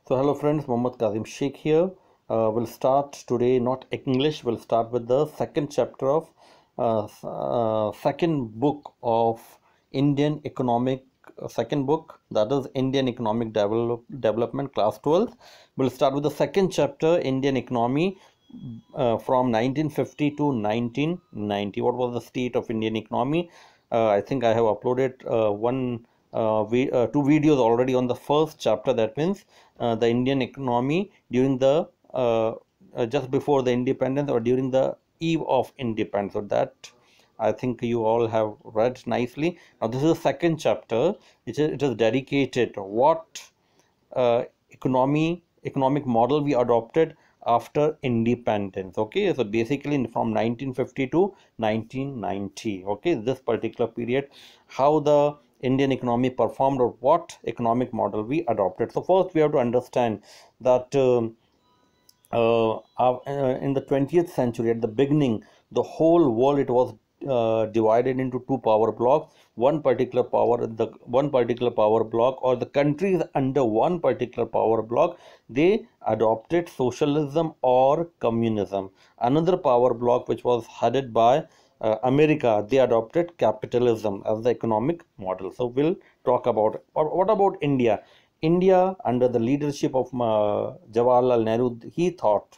So hello friends, Mohammad Kazim Sheikh here. We'll start today not English. We'll start with the second chapter of second book of Indian economic second book, that is Indian Economic Development, class 12. We'll start with the second chapter, Indian economy, from 1950 to 1990. What was the state of Indian economy? I think I have uploaded two videos already on the first chapter. That means the Indian economy during the just before the independence or during the eve of independence. So that I think you all have read nicely. Now this is the second chapter. It is dedicated what economic model we adopted after independence. Okay, so basically from 1950 to 1990. Okay, this particular period, how the Indian economy performed or what economic model we adopted. So first we have to understand that in the 20th century, at the beginning, the whole world, it was divided into two power blocks. One particular power block, or the countries under one particular power block, they adopted socialism or communism. Another power block, which was headed by America, they adopted capitalism as the economic model. So we'll talk about it. What about India? India, under the leadership of Jawaharlal Nehru, he thought,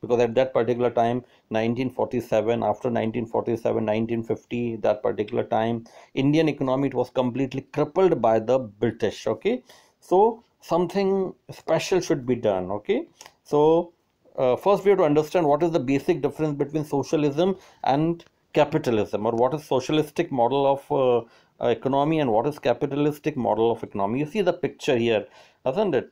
because at that particular time, 1947, after 1947, 1950, that particular time, Indian economy, it was completely crippled by the British. Okay, so something special should be done. Okay, so first we have to understand what is the basic difference between socialism and capitalism, or what is socialistic model of economy and what is capitalistic model of economy. You see the picture here, doesn't it?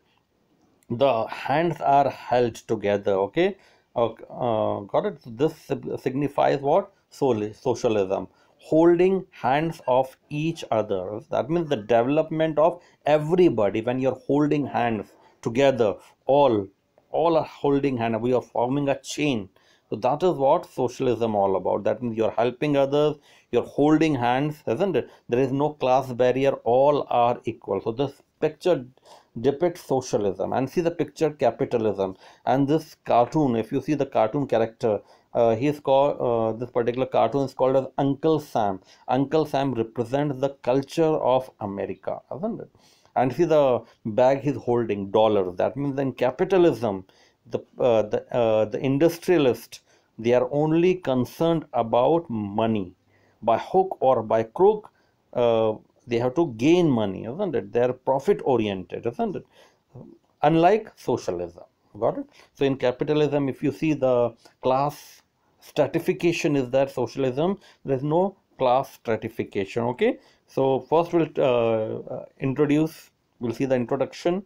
The hands are held together. Okay, got it? This signifies what? Socialism, holding hands of each other. That means the development of everybody. When you're holding hands together, all are holding hand, we are forming a chain. So that is what socialism all about. That means you're helping others, you're holding hands, isn't it? There is no class barrier, all are equal. So this picture depicts socialism. And see the picture, capitalism. And this cartoon, if you see the cartoon character, he is called, this particular cartoon is called as Uncle Sam. Uncle Sam represents the culture of America, isn't it? And see the bag he's holding, dollars. That means in capitalism, the industrialist, they are only concerned about money. By hook or by crook, they have to gain money, isn't it? They are profit oriented, isn't it? Unlike socialism. Got it? So in capitalism, if you see the class stratification is there, socialism, there is no class stratification. Okay, so first we'll see the introduction.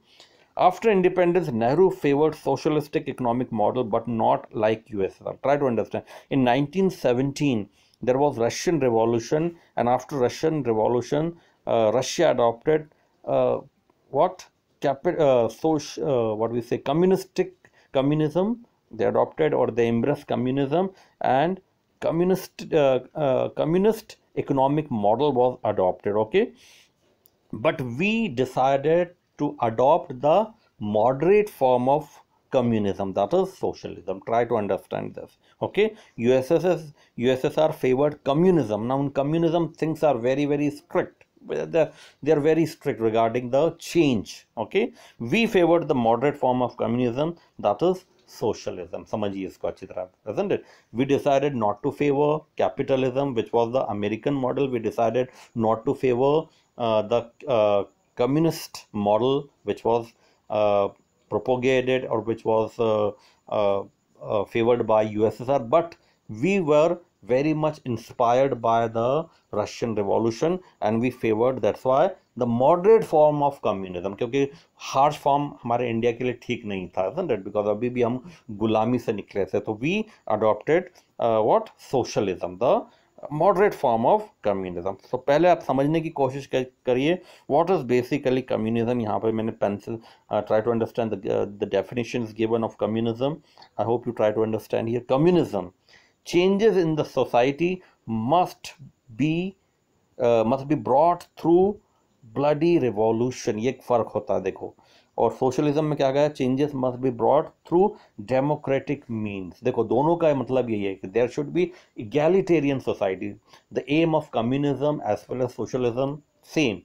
After independence, Nehru favored socialistic economic model, but not like USSR. Try to understand. In 1917, there was Russian Revolution, and after Russian Revolution, Russia adopted what? What we say, communism. They adopted or they embraced communism, and communist economic model was adopted. Okay, but we decided to adopt the moderate form of communism, that is socialism. Try to understand this. Okay, USSR favored communism. Now in communism, things are very strict. They are very strict regarding the change. Okay, we favored the moderate form of communism, that is socialism. समझिए इसको अच्छी तरह, isn't it? We decided not to favor capitalism, which was the American model. We decided not to favor the communist model, which was propagated or which was favored by USSR, but we were very much inspired by the Russian Revolution and we favored, that's why, the moderate form of communism. क्योंकि harsh form हमारे India के लिए ठीक नहीं था, isn't it? Because अभी भी हम गुलामी से निकले थे. तो we adopted what? Socialism, the moderate form of communism. So पहले आप समझने की कोशिश करिए what is basically communism. यहाँ पे मैंने pencil try to understand the definitions given of communism. I hope you try to understand here. Communism: changes in the society must be brought through bloody revolution, ये एक फ़र्क होता है देखो। और सोशलिज्म में क्या गया, changes must be brought through democratic means. देखो दोनों का मतलब यही है कि there should be egalitarian society. The aim of communism as well as socialism same,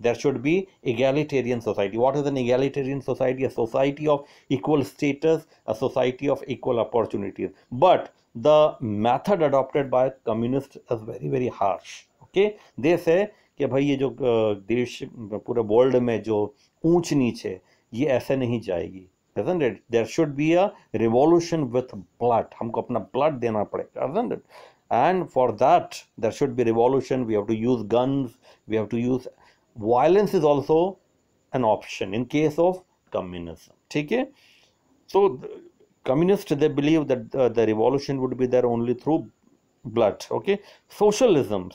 there should be egalitarian society. What is an egalitarian society? A society of equal status, a society of equal opportunities. But the method adopted by communists is very very harsh. Okay, they say कि भाई ये जो देश पूरे world में जो ऊंच नीच है ये ऐसे नहीं जाएगी, isn't it? There should be a revolution with blood. हमको अपना blood देना पड़ेगा, isn't it? And for that there should be revolution. We have to use guns, we have to use violence is also an option in case of communism. ठीक है, so communists they believe that the revolution would be there only through blood. Okay, socialism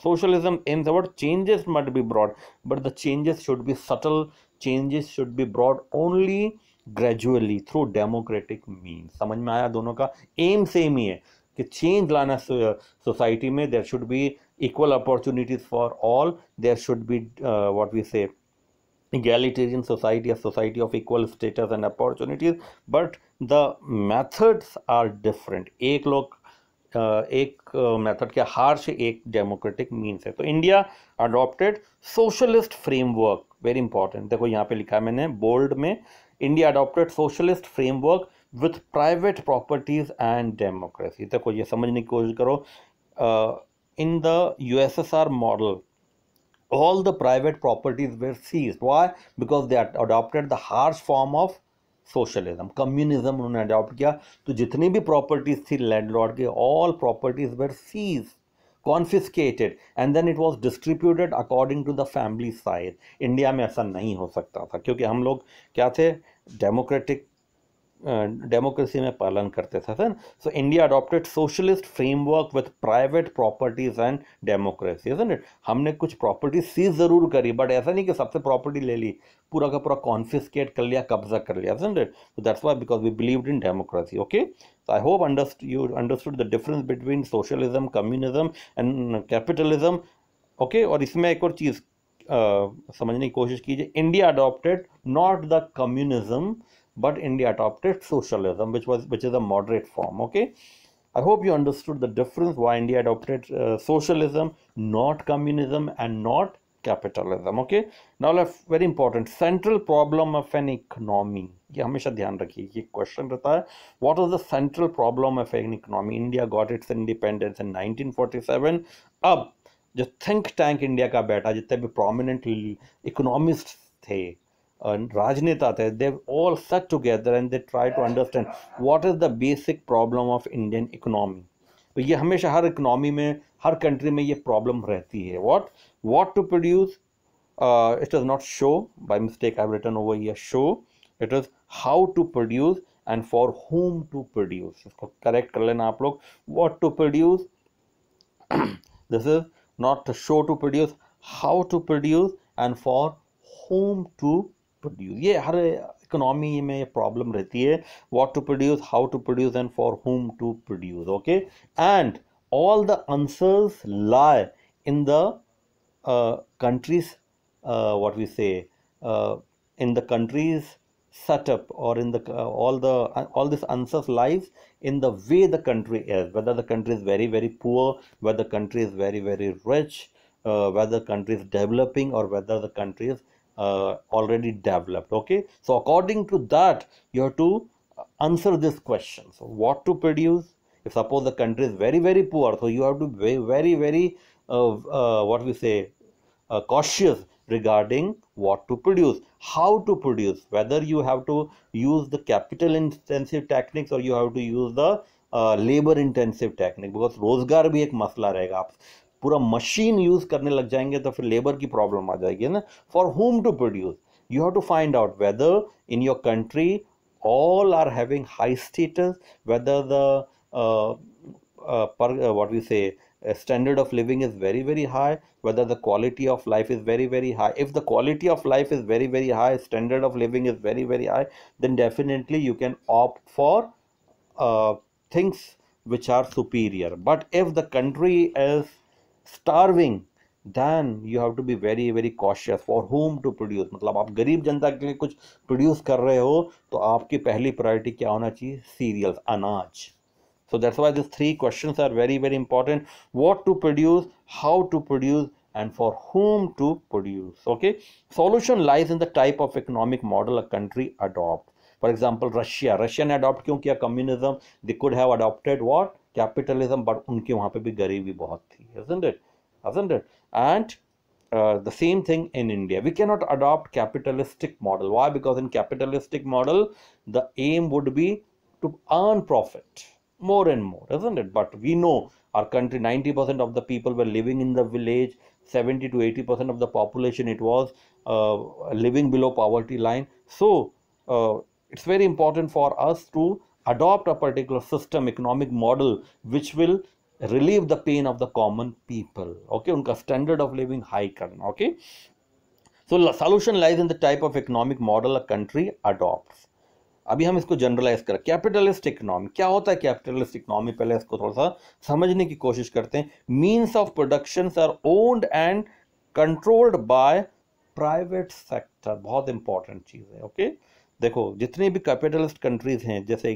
aims about changes must be brought, but the changes should be subtle, changes should be brought only gradually through democratic means. समझ में आया? दोनों का M same ही है कि change लाना society में. There should be equal opportunities for all. There should be what we say egalitarian society, a society of equal status and opportunities, but the methods are different. एक लोग एक method के harsh, एक democratic means है. तो India adopted socialist framework, very important. देखो यहाँ पे लिखा है मैंने बोल्ड में, India adopted socialist framework with private properties and democracy. देखो ये समझने की कोशिश करो. In the USSR model, all the private properties were seized. Why? Because they adopted the harsh form of socialism. Communism उन्होंने adopt किया, तो जितनी भी properties थी landlord के, all properties were seized, confiscated, and then it was distributed according to the family size. India में ऐसा नहीं हो सकता था क्योंकि हम लोग क्या थे, डेमोक्रेसी में पालन करते थे sir. So India adopted socialist framework with private properties and democracy. हमने कुछ प्रॉपर्टी सीज जरूर करी, बट ऐसा नहीं कि सबसे प्रॉपर्टी ले ली, पूरा का पूरा कॉन्फिस्केट कर लिया, कब्जा कर लिया. So that's why, because we believed in democracy. Okay, so I hope you understood the difference between socialism, communism and capitalism. Okay, और इसमें एक और चीज़ समझने की कोशिश कीजिए. India adopted not the communism, but India adopted socialism, which is a moderate form. Okay, I hope you understood the difference why India adopted socialism, not communism, and not capitalism. Okay, now let's, very important, central problem of an economy. ये हमेशा ध्यान रखिए, ये question रहता है, what is the central problem of an economy? India got its independence in 1947. अब जो think tank India का बैठा, जितने भी प्रोमिनेंट इकोनॉमिस्ट थे, राजनेता थे, they all sat together and they try to understand what is the basic problem of Indian economy. तो ये हमेशा हर इकोनॉमी में, हर कंट्री में ये प्रॉब्लम रहती है. what to produce, it is not show, by mistake I have written over here show, it is how to produce and for whom to produce. इसको correct कर लेना आप लोग. what to produce, this is not the show to produce, how to produce and for whom to produce. ये हर economy में problem रहती है. what to produce, how to produce and for whom to produce. Okay, and all the answers lie in the countries, what we say, in the countries setup, or in the all this answers lies in the way the country is, whether the country is very very poor, whether the country is very very rich, whether the country is developing, or whether the country is already developed. Okay, so according to that you have to answer this question. So what to produce, if suppose the country is very very poor, so you have to be very very what we say, cautious regarding what to produce, how to produce, whether you have to use the capital intensive techniques or you have to use the labor intensive technique, because रोजगार भी एक मसला रहेगा. आप पूरा machine use करने लग जाएंगे तो फिर लेबर की प्रॉब्लम आ जाएगी ना. For home to produce, you have to find out whether in your country all are having high status, whether the what we say, standard of living is very very high, whether the quality of life is very very high. If the quality of life is very very high, standard of living is very very high, then definitely you can opt for things which are superior. But if the country is starving, then you have to be very very cautious for whom to produce. मतलब आप गरीब जनता के लिए कुछ produce कर रहे हो तो आपकी पहली प्रायोरिटी क्या होना चाहिए? सीरियल्स, अनाज. So that's why these three questions are very very important. What to produce, how to produce, and for whom to produce. Okay, solution lies in the type of economic model a country adopts. For example, Russia ने adopt क्यों किया communism? They could have adopted what? Capitalism, but उनके वहाँ पे भी गरीबी बहुत थी, isn't it? And the same thing in India. We cannot adopt capitalistic model. Why? Because in capitalistic model, the aim would be to earn profit more and more, isn't it? But we know our country, 90% of the people were living in the village, 70 to 80% of the population, it was living below poverty line. So it's very important for us to adopt a particular system, economic model, which will relieve the pain of the common people. Okay, उनका standard of living high करना. Okay, so solution lies in the type of economic model a country adopts. अभी हम इसको generalise करें. Capitalist economy क्या होता है? Capitalist economy, पहले इसको थोड़ा सा समझने की कोशिश करते हैं. Means of production are owned and controlled by private sector. बहुत इंपॉर्टेंट चीज है. ओके, देखो जितनी भी कैपिटलिस्ट कंट्रीज हैं, जैसे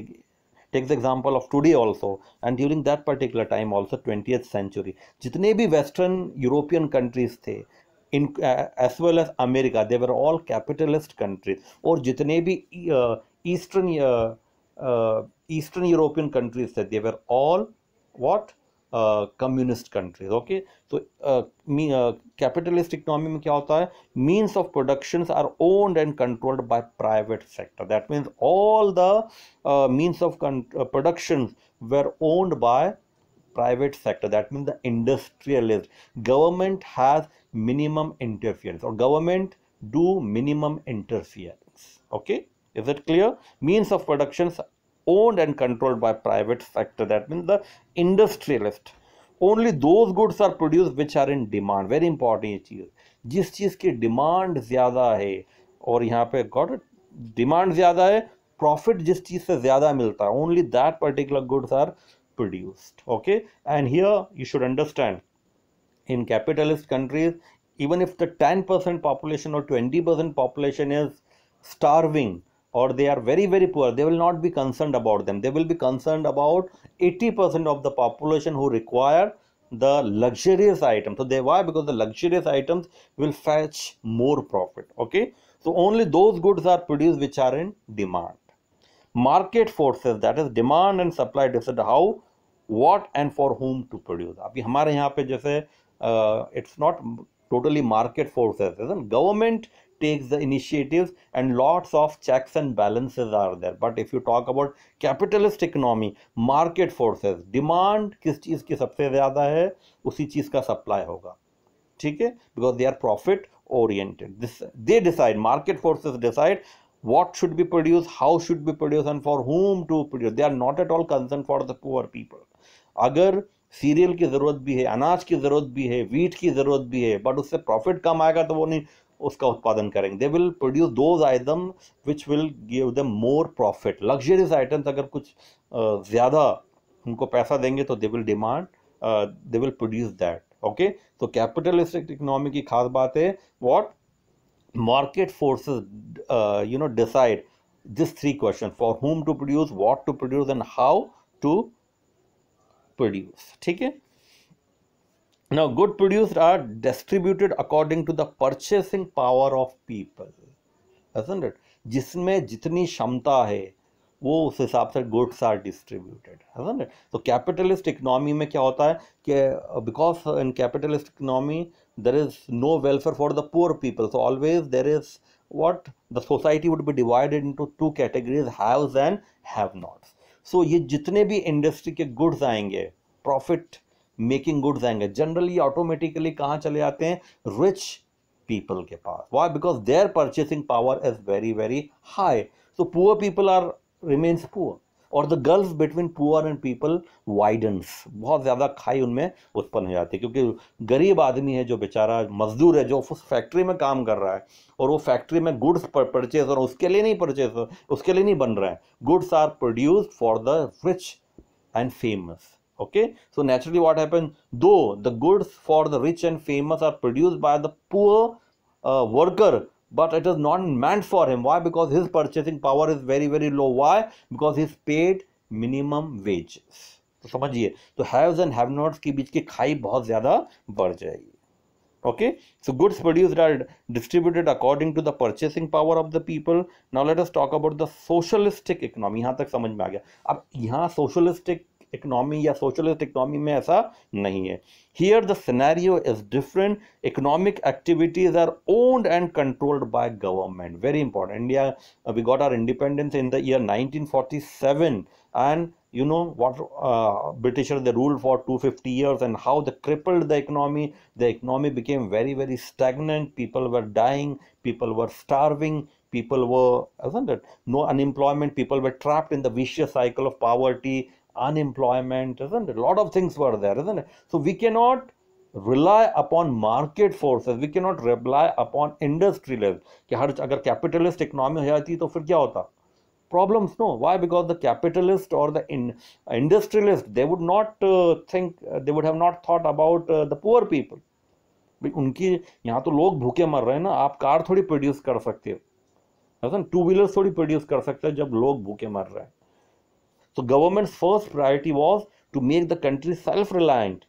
take the example of today also and during that particular time also 20th century, जितने भी वेस्टर्न यूरोपियन कंट्रीज थे, in as well as America, they were all capitalist countries. और जितने भी ईस्टर्न यूरोपियन कंट्रीज थे, they were all what? Communist countries. Okay, तो capitalist economy में क्या होता है? Means of productions are owned and controlled by private sector. That means all the means of productions were owned by private sector. That means the industrialist. Government has minimum interference, or government do minimum interference. Okay, is it clear? Means of productions owned and controlled by private sector. That means the industrialist. Only those goods are produced which are in demand. Very important ये चीज. जिस चीज की demand ज्यादा है, और यहाँ पे गॉट डिमांड ज्यादा है, प्रॉफिट जिस चीज से ज्यादा मिलता है, only that particular goods are produced. Okay, and here you should understand, in capitalist countries, even if the 10% population or 20% population is starving, or they are very very poor, they will not be concerned about them. They will be concerned about 80% of the population who require the luxurious items. So they, why? Because the luxurious items will fetch more profit. Okay, so only those goods are produced which are in demand. Market forces, that is demand and supply, decide how, what and for whom to produce. अभी हमारे यहाँ पे जैसे it's not totally market forces, isn't? Government takes the initiatives and lots of checks and balances are there. But if you talk about capitalist economy, market forces, demand किस चीज़ की सबसे ज़्यादा है, उसी चीज़ का सप्लाई होगा. ठीक है, because they are profit oriented. This they decide, market forces decide what should be produced, how should be produced, and for whom to produce. They are not at all concerned for the poor people. अगर serial की ज़रूरत भी है, अनाज की ज़रूरत भी है, वीट की ज़रूरत भी है, बट उससे प्रॉफिट कम आएगा तो वो नहीं उसका उत्पादन करेंगे. They will produce those item which will give them more profit. Luxurious items अगर कुछ ज़्यादा उनको पैसा देंगे तो they will demand, they will produce that. Okay, तो कैपिटलिस्टिक इकोनॉमी की खास बात है what? Market forces decide these three questions: for whom to produce, what to produce, and how to produce. ठीक है. Now goods produced are distributed according to the purchasing power of people, isn't it? जिसमें जितनी क्षमता है वो उस हिसाब से गुड्स आर डिस्ट्रीब्यूटेड, है. तो कैपिटलिस्ट इकोनॉमी में क्या होता है कि because in capitalist economy there is no welfare for the poor people, so always there is what? The society would be divided into two categories, haves and have nots. सो ये जितने भी industry के गुड्स आएंगे, profit making goods आएंगे, generally automatically कहाँ चले जाते हैं? रिच पीपल के पास. Why? Because their purchasing power is very very high. So poor people are remains poor, or the gulf between poor and people widens. बहुत ज़्यादा खाई उनमें उत्पन्न हो जाती है, क्योंकि गरीब आदमी है जो बेचारा मजदूर है, जो उस फैक्ट्री में काम कर रहा है, और वो फैक्ट्री में गुड्स परचेज, और उसके लिए नहीं परचेज, उसके लिए नहीं बन रहा है. Goods are produced for the rich and famous. Okay, so naturally what happens, though the goods for the rich and famous are produced by the poor worker, but it is not meant for him. Why? Because his purchasing power is very very low. Why? Because he's paid minimum wages. तो समझिए, तो haves and have knots के बीच की खाई बहुत ज्यादा बढ़ जाएगी. Okay, so goods produced are distributed according to the purchasing power of the people. Now let us talk about the socialistic economy. यहाँ तक समझ में आ गया. अब यहाँ socialistic economy या socialist economy में ऐसा नहीं है. Here the scenario is different. Economic activities are owned and controlled by government. Very important. India, we got our independence in the year 1947, and you know what, Britishers, they ruled for 250 years, and how they crippled the economy. The economy became very very stagnant. People were dying, people were starving, people were, isn't it, no unemployment, people were trapped in the vicious cycle of poverty, unemployment, isn't it, a lot of things were there, isn't it? So we cannot rely upon market forces, we cannot rely upon industrialists कि हर अगर capitalist economy हो जाती तो फिर क्या होता? Problems. No. Why? Because the capitalist or the industrialist, they would not think, they would have not thought about the poor people. उनकी यहाँ तो लोग भूखे मर रहे हैं ना. आप कार थोड़ी प्रोड्यूस कर सकते हो, ऐसा टू व्हीलर थोड़ी प्रोड्यूस कर सकते हैं जब लोग भूखे मर रहे हैं. So government's first priority was to make the country self-reliant,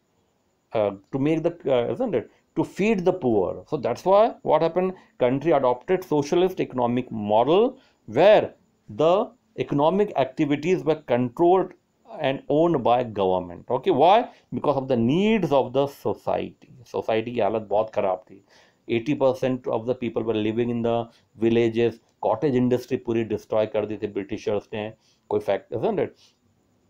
to make the isn't it, to feed the poor. So that's why what happened, country adopted socialist economic model where the economic activities were controlled and owned by government. Okay, why? Because of the needs of the society. Society की हालत बहुत खराब थी. 80% of the people were living in the villages. Cottage industry पूरी destroy कर दी थी Britishers ने. कोई fact, isn't it?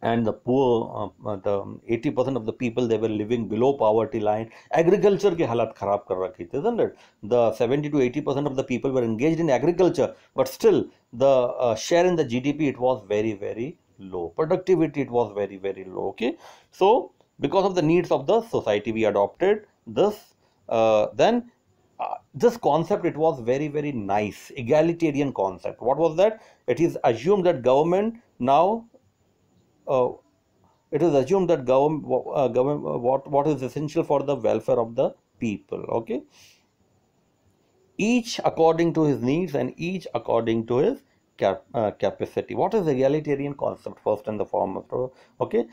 And the poor, the 80% of the people, they were living below poverty line. Agriculture की हालत खराब कर रखी थी, isn't it? The 70 to 80% of the people were engaged in agriculture, but still the share in the GDP, it was very very low. Productivity, it was very very low. Okay, so because of the needs of the society, we adopted this. Then this concept, it was very very nice, egalitarian concept. What was that? It is assumed that government now. It is assumed that what is essential for the welfare of the people. Okay, each according to his needs and each according to his capacity. What is egalitarian concept? First and the foremost, okay,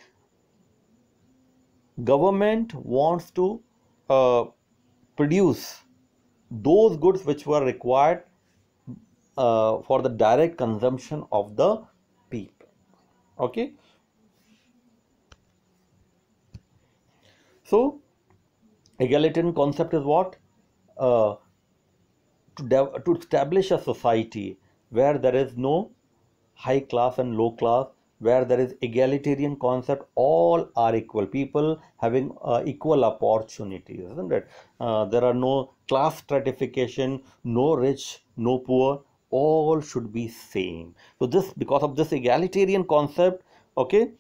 government wants to produce those goods which were required for the direct consumption of the people. Okay, so egalitarian concept is what? To establish a society where there is no high class and low class, where there is egalitarian concept, all are equal, people having equal opportunities, isn't it? There are no class stratification, no rich, no poor, all should be same. So this, because of this egalitarian concept, okay,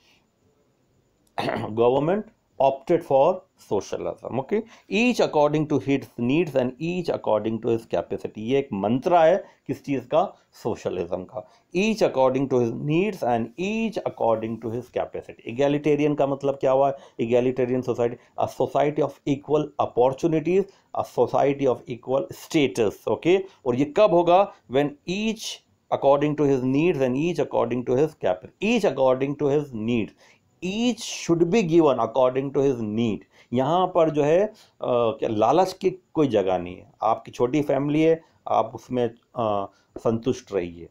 government opted for socialism. Okay, each according to his needs and each according to his capacity. ये एक मंत्रा है किस चीज का? Socialism का. each according to his needs and each according to his capacity. egalitarian का मतलब क्या हुआ? egalitarian society, a society of equal opportunities, a society of equal status. Okay, और ये कब होगा? when each according to his needs and each according to his capacity. each according to his needs, each should be given according to his need. यहाँ पर जो है क्या लालच की कोई जगह नहीं है. आपकी छोटी फैमिली है, आप उसमें संतुष्ट रहिए,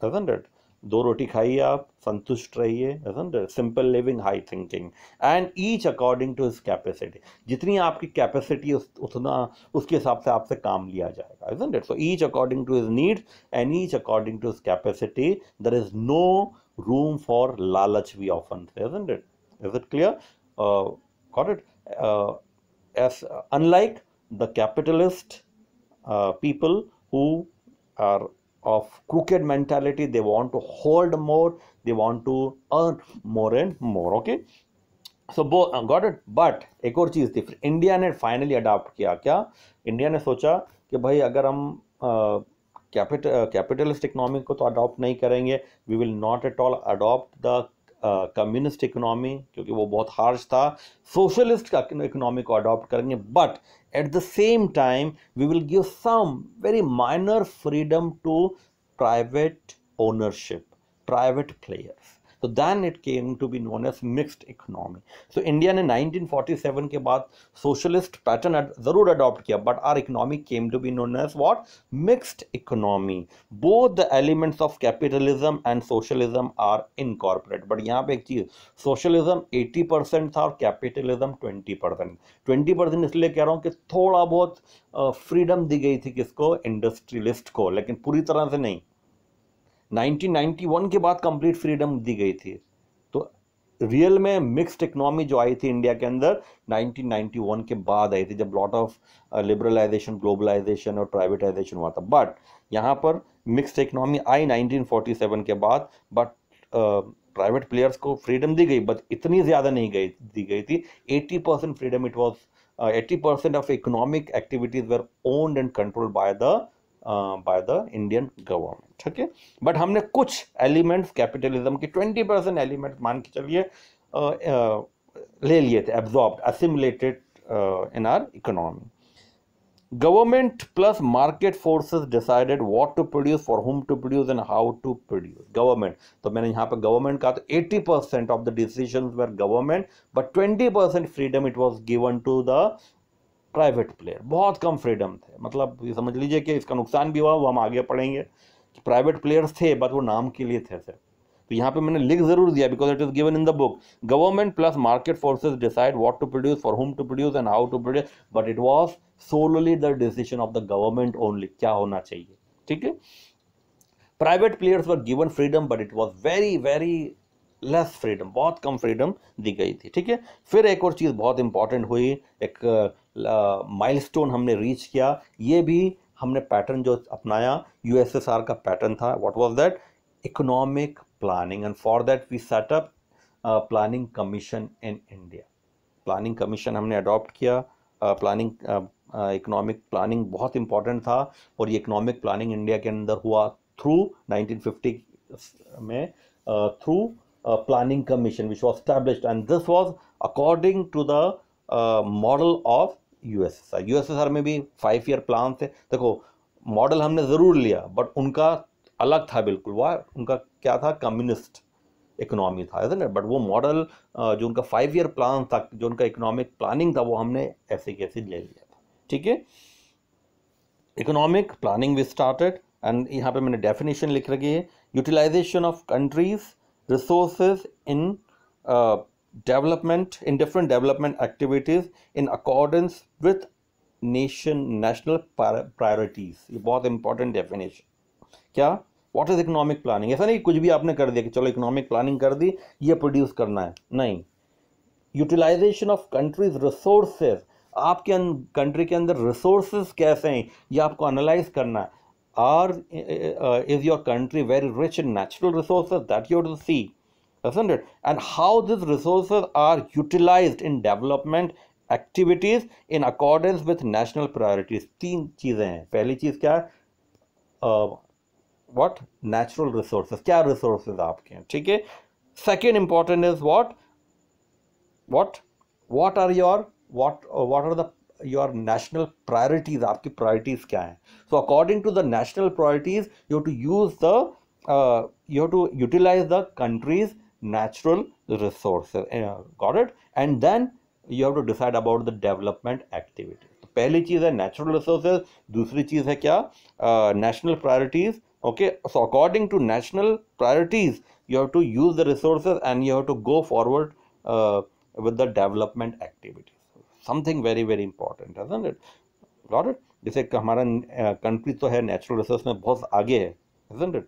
isn't it? 2 रोटी खाइए, आप संतुष्ट रहिए, isn't it? Simple living, high thinking, and each according to his capacity. जितनी आपकी कैपेसिटी उतना उसके हिसाब से आपसे काम लिया जाएगा, isn't it? So each according to his needs and each according to his capacity. There is no room for lalach, we often say, isn't it? Is it clear? Got it? As unlike the capitalist people who are of crooked mentality, they want to hold more, they want to earn more and more. Okay, so got it. But एक और चीज थी, फिर India ने finally adopt किया. क्या India ने सोचा कि भाई अगर हम कैपिटलिस्ट इकोनॉमी को तो अडॉप्ट नहीं करेंगे, we will not at all adopt the communist economy क्योंकि वो बहुत हार्श था, सोशलिस्ट इकोनॉमी को अडॉप्ट करेंगे, but at the same time we will give some very minor freedom to private ownership, private players. So then it came to be known as mixed economy. So India ने 1947 के बाद socialist pattern जरूर adopt किया, but our economy came to be known as what? Mixed economy. Both the elements of capitalism and socialism are incorporated. But यहाँ पे एक चीज, socialism 80% था और capitalism 20%. 20% इसलिए कह रहा हूँ कि थोड़ा बहुत freedom दी गई थी किसको? इंडस्ट्रियलिस्ट को, लेकिन पूरी तरह से नहीं. 1991 के बाद कंप्लीट फ्रीडम दी गई थी. तो रियल में मिक्स्ड इकोनॉमी जो आई थी इंडिया के अंदर 1991 के बाद आई थी, जब लॉट ऑफ लिबरलाइजेशन, ग्लोबलाइजेशन और प्राइवेटाइजेशन हुआ था. बट यहाँ पर मिक्स्ड इकोनॉमी आई 1947 के बाद, बट प्राइवेट प्लेयर्स को फ्रीडम दी गई, बट इतनी ज़्यादा नहीं दी गई थी. 80% freedom it was, 80% of economic activities were owned and controlled by the Indian government. ठीक है, बट हमने कुछ एलिमेंट्स कैपिटलिज्म के 20% एलिमेंट्स मान के चलिए ले लिए थे, absorbed, assimilated in our economy. Government plus market forces decided what to produce, for whom to produce and how to produce. Government, तो मैंने यहाँ पर गवर्नमेंट कहा, तो 80% of the decisions were government, but 20% freedom it was given to the private player. बहुत कम freedom थे, मतलब ये समझ लीजिए कि इसका नुकसान भी हुआ, वो हम आगे पढ़ेंगे. प्राइवेट प्लेयर्स थे बट वो नाम के लिए थे सिर्फ. तो यहाँ पे मैंने लिख जरूर दिया because it is given in the book. Government plus market forces decide what to produce, for whom to produce and how to produce, but it was solely the decision of the government only, क्या होना चाहिए. ठीक है, private players were given freedom but it was very very less freedom, बहुत कम freedom दी गई थी. ठीक है, फिर एक और चीज़ बहुत इंपॉर्टेंट हुई, एक माइलस्टोन हमने रीच किया. ये भी हमने पैटर्न जो अपनाया यूएसएसआर का पैटर्न था. What was that? Economic planning. And for that we set up planning commission in India. Planning commission हमने अडॉप्ट किया. प्लानिंग, इकोनॉमिक प्लानिंग बहुत इंपॉर्टेंट था, और ये इकोनॉमिक प्लानिंग इंडिया के अंदर हुआ थ्रू 1950 में through planning commission which was established, and this was according to the model of USSR. USSR में भी 5 ईयर प्लान थे. देखो, मॉडल हमने ज़रूर लिया बट उनका अलग था बिल्कुल. वह उनका क्या था? कम्युनिस्ट इकोनॉमी था, है ना. बट वो मॉडल जो उनका 5 ईयर प्लान था, जो उनका इकोनॉमिक प्लानिंग था, वो हमने ऐसे कैसे ले लिया था. ठीक है, economic planning we started, and यहाँ पे मैंने डेफिनेशन लिख रखी है. Utilisation of country's resources in development, in different development activities in accordance with national priorities. ये बहुत इंपॉर्टेंट डेफिनेशन. क्या? What is economic planning? ऐसा नहीं कुछ भी आपने कर दिया कि चलो इकोनॉमिक प्लानिंग कर दी, ये प्रोड्यूस करना है, नहीं. यूटिलाइजेशन ऑफ कंट्रीज रिसोर्सेज, आपके कंट्री के अंदर रिसोर्सेज कैसे हैं ये आपको एनालाइज करना है. Is your country very rich in natural resources? That you have to see, isn't it? And how these resources are utilized in development activities in accordance with national priorities. 3 चीजें हैं. पहली चीज क्या है? what? Natural resources. क्या resources आपके हैं? ठीक है. Second important is what are your national priorities? आपकी priorities क्या हैं? So according to the national priorities, you have to utilize the country's natural resources. Got it? And then you have to decide about the development activity. तो पहली चीज है natural resources, दूसरी चीज है क्या? National priorities. Okay, so according to national priorities you have to use the resources and you have to go forward with the development activities. Something very very important, isn't it? Got it? जैसे हमारा country तो है natural resource में बहुत आगे है, isn't it?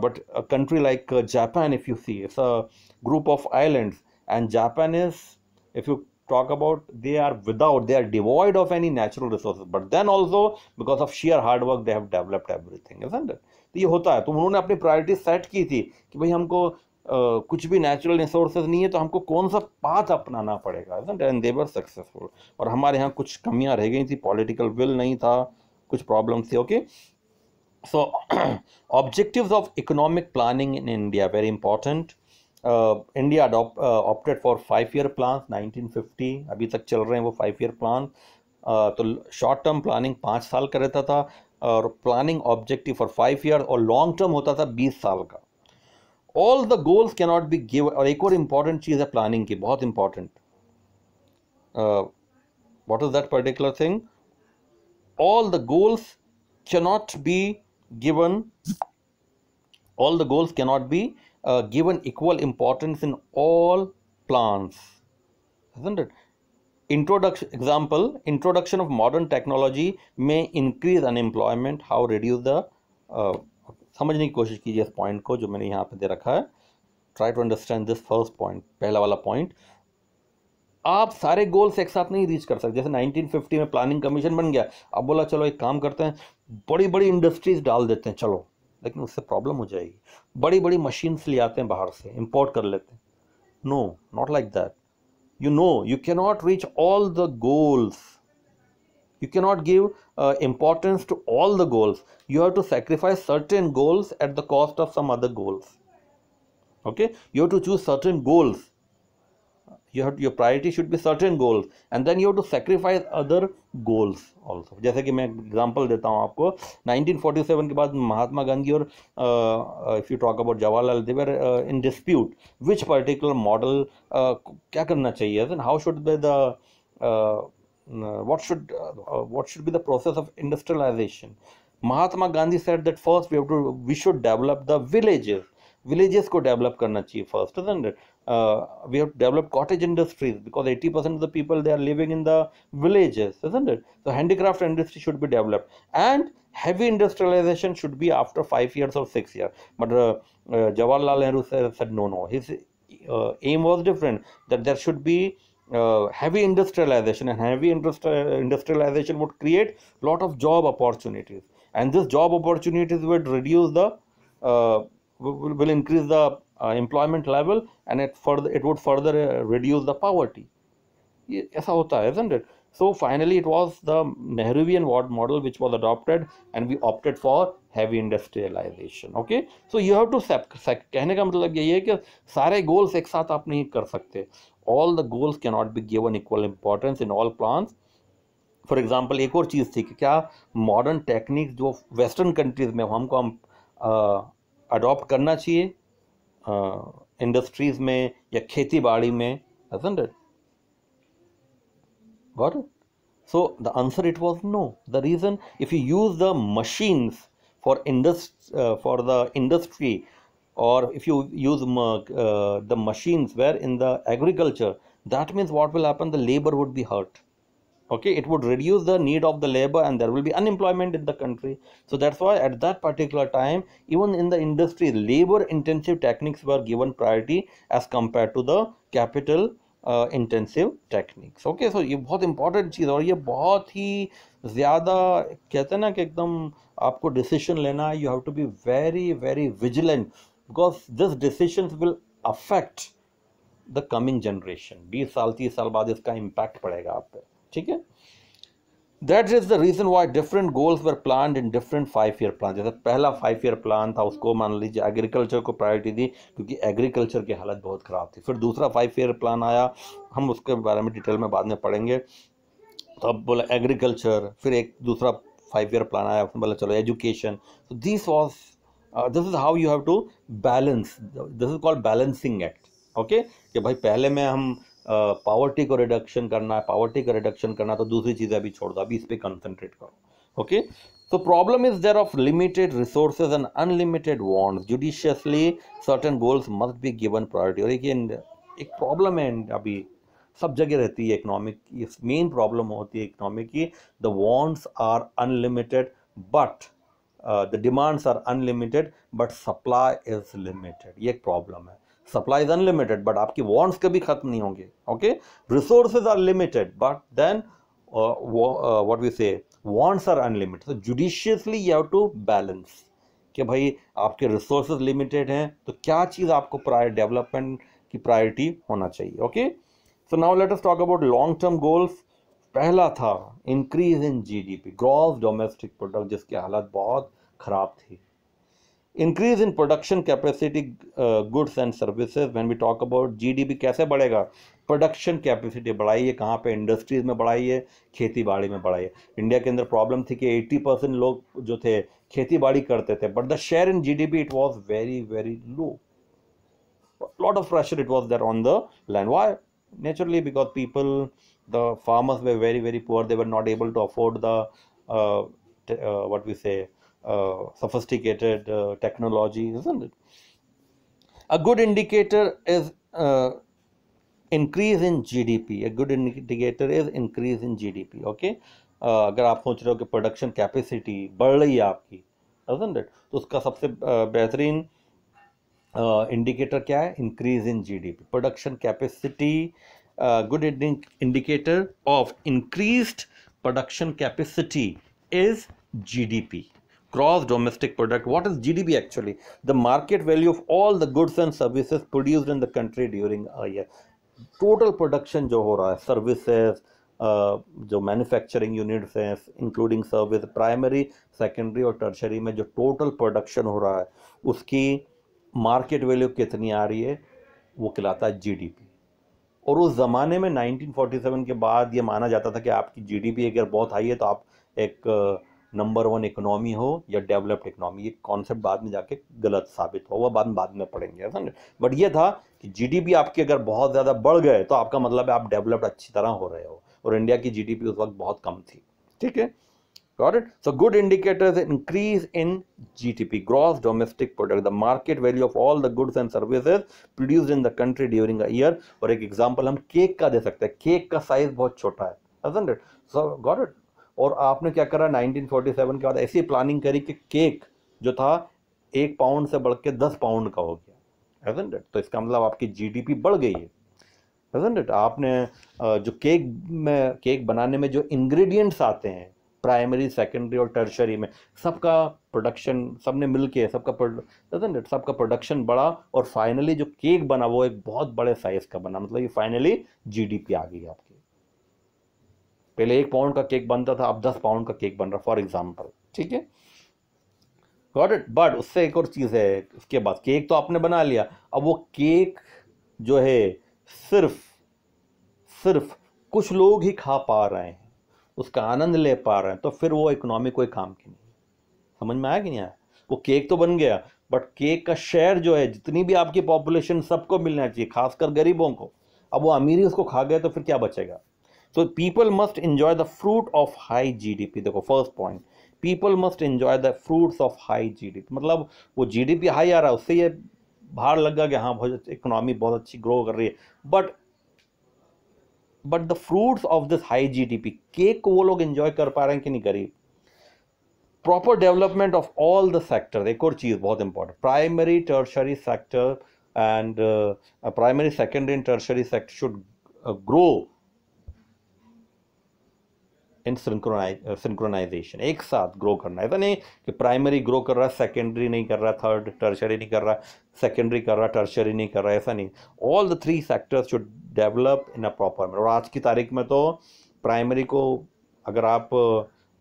But a country like Japan, if you see, it's a group of islands, and Japan is, if you talk about, they are devoid of any natural resources, but then also because of sheer hard work they have developed everything, isn't it? तो ये होता है. तो उन्होंने अपनी priority set की थी कि भाई हमको कुछ भी नेचुरल रिसोर्सेज नहीं है तो हमको कौन सा पाथ अपनाना पड़ेगा, isn't it? And they were successful. और हमारे यहाँ कुछ कमियां रह गई थी, पॉलिटिकल विल नहीं था, कुछ प्रॉब्लम्स थी. Okay, so objectives of economic planning in India, very important. India opted for 5 year plan 1950, अभी तक चल रहे हैं वो 5 ईयर प्लान। तो शॉर्ट टर्म प्लानिंग 5 साल का रहता था और प्लानिंग ऑब्जेक्टिव फॉर 5 ईयर, और लॉन्ग टर्म होता था 20 साल का। All the goals can not be give. और एक और इंपॉर्टेंट चीज़ है प्लानिंग की, बहुत important. What is that particular thing? all the goals cannot be given all the goals cannot be given equal importance in all plans, isn't it? Introduction of modern technology may increase unemployment. How reduce the समझने की कोशिश कीजिए इस point को जो मैंने यहाँ पे दे रखा है। Try to understand this first point, पहला वाला पॉइंट। आप सारे गोल्स एक साथ नहीं रीच कर सकते। जैसे 1950 में प्लानिंग कमीशन बन गया, अब बोला चलो एक काम करते हैं, बड़ी बड़ी इंडस्ट्रीज डाल देते हैं, चलो, लेकिन उससे प्रॉब्लम हो जाएगी। बड़ी बड़ी मशीन्स ले आते हैं बाहर से, इंपोर्ट कर लेते हैं। No, not like that. You can not reach all the goals, you cannot give importance to all the goals. You have to sacrifice certain goals at the cost of some other goals. Okay, you have to choose certain goals. Your priority should be certain goals, and then you have to sacrifice other goals also. जैसे कि मैं example देता हूँ आपको, 1947 के बाद महात्मा गांधी और if you talk about Jawaharlal, they were in dispute which particular model क्या करना चाहिए, and how should be the what should be the process of industrialization. Mahatma Gandhi said that first we should develop the villages को develop करना चाहिए first, isn't it? We have to develop cottage industries because 80% of the people, they are living in the villages, isn't it? So handicraft industry should be developed, and heavy industrialization should be after 5 years or 6 years. But Jawaharlal Nehru said no. His aim was different, that there should be heavy industrialization, and heavy industrialization would create lot of job opportunities, and this job opportunities would reduce the will increase the employment level, and it would further reduce the poverty. ऐसा होता है, isn't it? So finally it was the Nehruvian model which was adopted, and we opted for heavy industrialization. Okay, so you have to कहने का मतलब यही है कि सारे goals एक साथ आप नहीं कर सकते. All the goals cannot be given equal importance in all plans. For example एक और चीज़ थी कि क्या मॉडर्न टेक्निक जो वेस्टर्न कंट्रीज में हमको अडॉप्ट करना चाहिए इंडस्ट्रीज में या खेती बाड़ी में, isn't it? Got it? So the answer, it was no. The reason, if you use the machines for the industry, or if you use the machines where in the agriculture, that means what will happen? The labor would be hurt. Okay, it would reduce the need of the labor, and there will be unemployment in the country. So that's why at that particular time, even in the industry, labor intensive techniques were given priority as compared to the capital intensive techniques. Okay, so ये बहुत important चीज़, और ये बहुत ही ज़्यादा कहते हैं ना कि एकदम आपको decision लेना है, you have to be very very vigilant, because this decisions will affect the coming generation. 20 साल 30 साल बाद इसका impact पड़ेगा आप पे, ठीक है? That is the reason why different goals were planned in different 5-year plans. जैसे पहला 5-year प्लान था, उसको मान लीजिए एग्रीकल्चर को प्रायोरिटी दी क्योंकि एग्रीकल्चर की हालत बहुत ख़राब थी। फिर दूसरा 5-year प्लान आया, हम उसके बारे में डिटेल में बाद में पढ़ेंगे। तो अब बोला एग्रीकल्चर, फिर एक दूसरा 5-year प्लान आया, उसमें बोला चलो एजुकेशन। तो this is how you have to balance, this is called balancing act. Okay, कि भाई पहले में हम पावर्टी को रिडक्शन करना है, तो दूसरी चीज़ें अभी छोड़ दो, अभी इस पर कंसंट्रेट करो। Okay, so problem is there of limited resources and unlimited wants. Judiciously certain goals must be given priority. और एक प्रॉब्लम है अभी सब जगह रहती है इकोनॉमिक, इस मेन प्रॉब्लम होती है इकोनॉमिक की, the wants are unlimited but the demands are unlimited but supply is limited. ये एक प्रॉब्लम है। सप्लाई इज अनलिमिटेड बट आपकी वॉन्ट्स कभी खत्म नहीं होंगे। Okay, resources are limited but then what we say wants are unlimited. So judiciously you have to balance कि भाई आपके रिसोर्सेज लिमिटेड हैं, तो क्या चीज़ आपको डेवलपमेंट की प्रायोरिटी होना चाहिए। Okay, so now let us talk about long term goals. पहला था increase in GDP, gross domestic product, जिसकी हालत बहुत खराब थी। Increase in production capacity goods and services. When we talk about GDP कैसे बढ़ेगा, प्रोडक्शन कैपेसिटी बढ़ाइए, कहाँ पे, इंडस्ट्रीज में बढ़ाइए, खेती बाड़ी में बढ़ाइए। इंडिया के अंदर प्रॉब्लम थी कि 80% लोग जो थे खेती बाड़ी करते थे, but the share in GDP it was very very low, lot of pressure it was there on the land. Why? Naturally because people, the farmers were very very poor, they were not able to afford the what we say sophisticated technology, isn't it? A good indicator is increase in GDP. A good indicator is increase in GDP. Okay, अगर आप सोच रहे हो कि production capacity बढ़ रही है आपकी, isn't it? तो उसका सबसे बेहतरीन इंडिकेटर क्या है, increase in GDP, production capacity. Good indicator of increased production capacity is GDP, gross domestic product. What is GDP actually? The market value of all the goods and services produced in the country during a year. Total production जो हो रहा है, services, जो manufacturing units हैं including service, primary secondary और tertiary में जो total production हो रहा है उसकी मार्केट वैल्यू कितनी आ रही है, वो कहलाता है जीडीपी। और उस ज़माने में 1947 के बाद ये माना जाता था कि आपकी जीडीपी अगर बहुत हाई है तो आप एक नंबर 1 इकोनॉमी हो या डेवलप्ड इकोनॉमी। ये कॉन्सेप्ट बाद में जाके गलत साबित हो, वह बाद में पढ़ेंगे, ऐसा नहीं। बट ये था कि जीडीपी आपके अगर बहुत ज़्यादा बढ़ गए तो आपका मतलब है आप डेवलप्ड अच्छी तरह हो रहे हो, और इंडिया की जीडीपी उस वक्त बहुत कम थी। ठीक है, got it? So good indicators increase in GDP, gross domestic product, the market value of all the goods and services produced in the country during a year. और एक एग्जांपल हम केक का दे सकते हैं, केक का साइज बहुत छोटा है, isn't it? So got it? और आपने क्या करा, 1947 के बाद ऐसी प्लानिंग करी कि केक जो था 1 पाउंड से बढ़ के 10 पाउंड का हो गया, isn't it? तो इसका मतलब आपकी जीडीपी बढ़ गई है, isn't it? आपने जो केक बनाने में जो इंग्रेडिएंट्स आते हैं प्राइमरी सेकेंडरी और टर्शरी में, सबका प्रोडक्शन, सबने मिलके सबका प्रोडक्शन बढ़ा और फाइनली जो केक बना वो एक बहुत बड़े साइज का बना, मतलब ये फाइनली जीडीपी आ गई आपकी। पहले 1 पाउंड का केक बनता था, अब 10 पाउंड का केक बन रहा, फॉर एग्जाम्पल। ठीक है, गॉट इट? बट उससे एक और चीज है, उसके बाद केक तो आपने बना लिया, अब वो केक जो है सिर्फ कुछ लोग ही खा पा रहे हैं, उसका आनंद ले पा रहे हैं, तो फिर वो इकोनॉमी कोई काम की नहीं। समझ में आया कि नहीं आया? वो केक तो बन गया, बट केक का शेयर जो है, जितनी भी आपकी पॉपुलेशन, सबको मिलना चाहिए, खासकर गरीबों को। अब वो अमीरी उसको खा गए तो फिर क्या बचेगा? तो people must enjoy the fruit of high GDP. देखो first point, people must enjoy the fruits of high GDP, मतलब वो जीडीपी हाई आ रहा है, उससे ये बाहर लगा कि हाँ बहुत इकोनॉमी बहुत अच्छी ग्रो कर रही है, but the fruits of this high GDP, cake को वो लोग एंजॉय कर पा रहे हैं कि नहीं, गरीब। Proper development of all the sector, एक और चीज बहुत important, primary tertiary sector and primary secondary and tertiary sector should grow in synchronisation, एक साथ ग्रो करना है। ऐसा नहीं कि प्राइमरी ग्रो कर रहा है, सेकेंडरी नहीं कर रहा, थर्ड टर्शरी नहीं कर रहा, सेकेंडरी कर रहा, टर्शरी नहीं कर रहा, ऐसा नहीं। All the 3 sectors should develop in a proper manner. और आज की तारीख में तो प्राइमरी को, अगर आप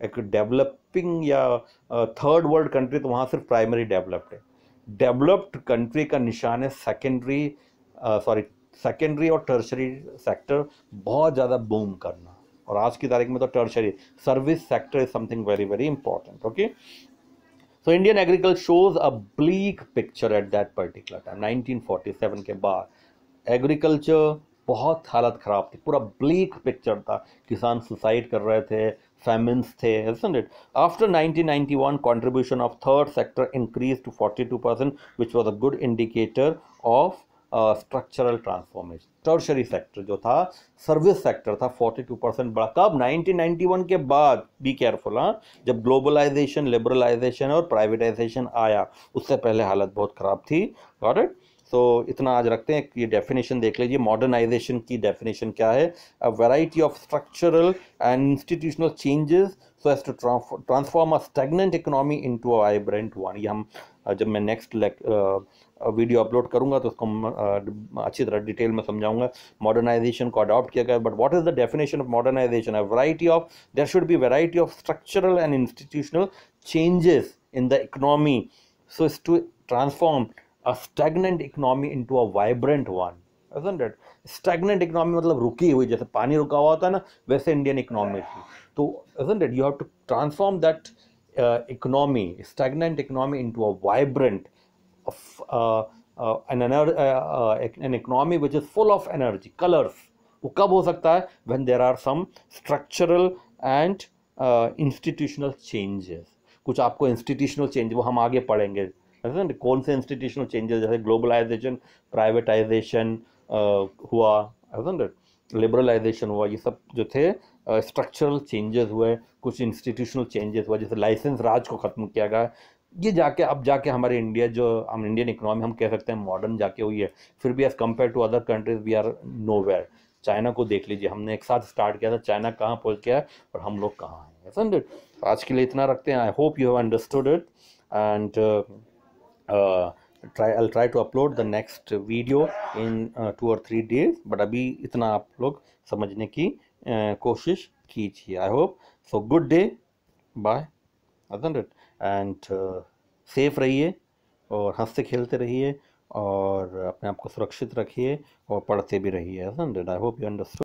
एक डेवलपिंग या थर्ड वर्ल्ड कंट्री, तो वहाँ सिर्फ प्राइमरी डेवलप्ड है। डेवलप्ड कंट्री का निशान है सेकेंडरी और टर्शरी सेक्टर बहुत ज़्यादा बूम करना। और आज की तारीख में तो tertiary service sector is something very very important. Okay, so Indian agriculture shows a bleak picture at that particular time. 1947 के बाद एग्रीकल्चर बहुत हालत खराब थी, पूरा ब्लीक पिक्चर था, किसान सुसाइड कर रहे थे, फैमिन्स थे, isn't it? After 1991, contribution of third sector increased to 42%, which was a good indicator of structural transformation. Tertiary sector जो था, सर्विस सेक्टर था, 42% बढ़ा। कब? 1991 के बाद। बी केयरफुल, हाँ, जब ग्लोबलाइजेशन, लिबरलाइजेशन और प्राइवेटाइजेशन आया, उससे पहले हालत बहुत खराब थी। Got it? तो इतना आज रखते हैं, ये डेफिनेशन देख लीजिए। मॉडर्नाइजेशन की डेफिनेशन क्या है? A variety of structural and institutional changes so as to transform a stagnant economy into a vibrant one. ये हम जब मैं नेक्स्ट वीडियो अपलोड करूंगा तो उसको अच्छी तरह डिटेल में समझाऊंगा। मॉडर्नाइजेशन को अडॉप्ट किया गया, but what is the definition of modernisation? A variety of, there should be variety of structural and institutional changes in the economy So it's to transform a stagnant economy into a vibrant one, isn't it? Stagnant economy मतलब रुकी हुई, जैसे पानी रुका हुआ होता है ना, वैसे इंडियन इकोनॉमी थी. तो isn't it, you have to transform that economy, stagnant economy, into a vibrant of an economy which is full of energy, colors. वो कब हो सकता है? When there are some structural and institutional changes. कुछ आपको institutional change वो हम आगे पढ़ेंगे, कौन से इंस्टीट्यूशनल चेंजेस, जैसे ग्लोबलाइजेशन, प्राइवेटाइजेशन हुआ, लिबरलाइजेशन हुआ, ये सब जो थे स्ट्रक्चरल चेंजेस हुए, कुछ इंस्टीट्यूशनल चेंजेस हुआ, जैसे लाइसेंस राज को ख़त्म किया गया. ये जाके अब जाके हमारे इंडिया जो हम इंडियन इकोनॉमी हम कह सकते हैं मॉडर्न जाके हुई है. फिर भी as compared to other countries we are nowhere. China को देख लीजिए, हमने एक साथ स्टार्ट किया था, चाइना कहाँ पहुँच गया है और हम लोग कहाँ हैं, समझे. आज के लिए इतना रखते हैं. I hope you have understood it and I'll try to upload the next video in 2 or 3 days, but अभी इतना आप लोग समझने की कोशिश कीजिए. I hope so. Good day, bye, isn't it? And safe रहिए और हंसते खेलते रहिए और अपने आप को सुरक्षित रखिए और पढ़ते भी रहिए, isn't it? I hope you understood.